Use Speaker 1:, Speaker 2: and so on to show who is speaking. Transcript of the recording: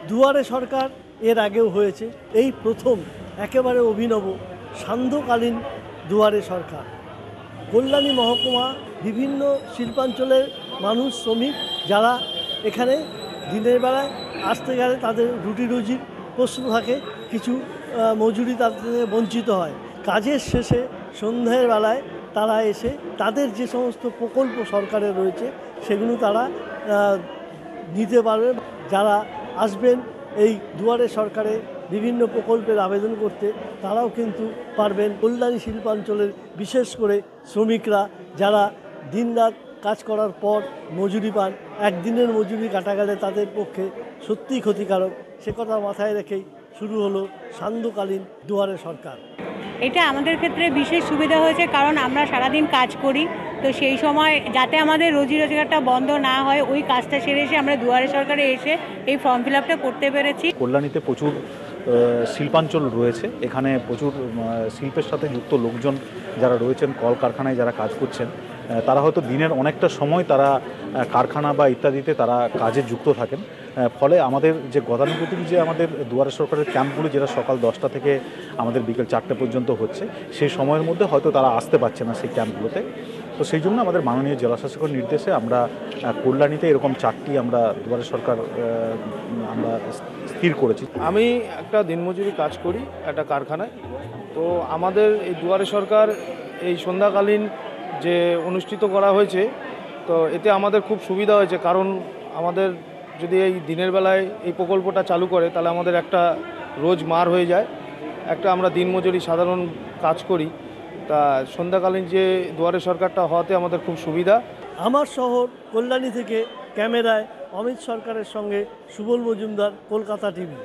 Speaker 1: দুয়ারে সরকার এর আগেও হয়েছে, এই প্রথম একেবারে অভিনব সান্ধ্যকালীন দুয়ারে সরকার। কল্যাণী মহকুমা বিভিন্ন শিল্পাঞ্চলের মানুষ, শ্রমিক যারা এখানে দিনের বেলায় আসতে গেলে তাদের রুটি রুজির প্রশ্ন থাকে, কিছু মজুরি তাদের বঞ্চিত হয়। কাজের শেষে সন্ধ্যের বেলায় তারা এসে তাদের যে সমস্ত প্রকল্প সরকারের রয়েছে সেগুলো তারা নিতে পারবে। যারা আসবেন এই দুয়ারে সরকারে বিভিন্ন প্রকল্পের আবেদন করতে তারাও কিন্তু পারবেন। কল্যাণী শিল্পাঞ্চলের বিশেষ করে শ্রমিকরা যারা দিনরাত কাজ করার পর মজুরি পান, একদিনের মজুরি কাটা গেলে তাদের পক্ষে সত্যিই ক্ষতিকারক। সে কথা মাথায় রেখেই শুরু হলো সান্ধ্যকালীন দুয়ারে সরকার।
Speaker 2: এটা আমাদের ক্ষেত্রে বিশেষ সুবিধা হয়েছে, কারণ আমরা সারাদিন কাজ করি, তো সেই সময় যাতে আমাদের রোজি রোজগারটা বন্ধ না হয়, ওই কাজটা সেরে এসে আমরা দুয়ারে সরকারে এসে এই ফর্ম ফিল আপটা করতে পেরেছি।
Speaker 3: কল্যাণীতে প্রচুর শিল্পাঞ্চল রয়েছে, এখানে প্রচুর শিল্পের সাথে যুক্ত লোকজন যারা রয়েছেন, কলকারখানায় যারা কাজ করছেন, তারা হয়তো দিনের অনেকটা সময় তারা কারখানা বা ইত্যাদিতে তারা কাজে যুক্ত থাকেন। ফলে আমাদের যে গতানুগতিক যে আমাদের দুয়ারে সরকারের ক্যাম্পগুলি যেটা সকাল 10টা থেকে আমাদের বিকেল 4টে পর্যন্ত হচ্ছে, সেই সময়ের মধ্যে হয়তো তারা আসতে পারছে না সেই ক্যাম্পগুলোতে। তো সেই জন্য আমাদের মাননীয় জেলাশাসকের নির্দেশে আমরা কল্যাণীতে এরকম 4টি আমরা দুয়ারে সরকার আমরা স্থির করেছি।
Speaker 4: আমি একটা দিনমজুরি কাজ করি একটা কারখানায়। তো আমাদের এই দুয়ারে সরকার এই সন্ধ্যাকালীন যে অনুষ্ঠিত করা হয়েছে, তো এতে আমাদের খুব সুবিধা হয়েছে। কারণ আমাদের যদি এই দিনের বেলায় এই প্রকল্পটা চালু করে তাহলে আমাদের একটা রোজ মার হয়ে যায়, একটা আমরা দিনমজুরি সাধারণ কাজ করি। তা সন্ধ্যাকালীন যে দুয়ারে সরকারটা হওয়াতে আমাদের খুব সুবিধা।
Speaker 1: আমার শহর কল্যাণী থেকে ক্যামেরায় অমিত সরকারের সঙ্গে সুবল মজুমদার, কলকাতা টিভি।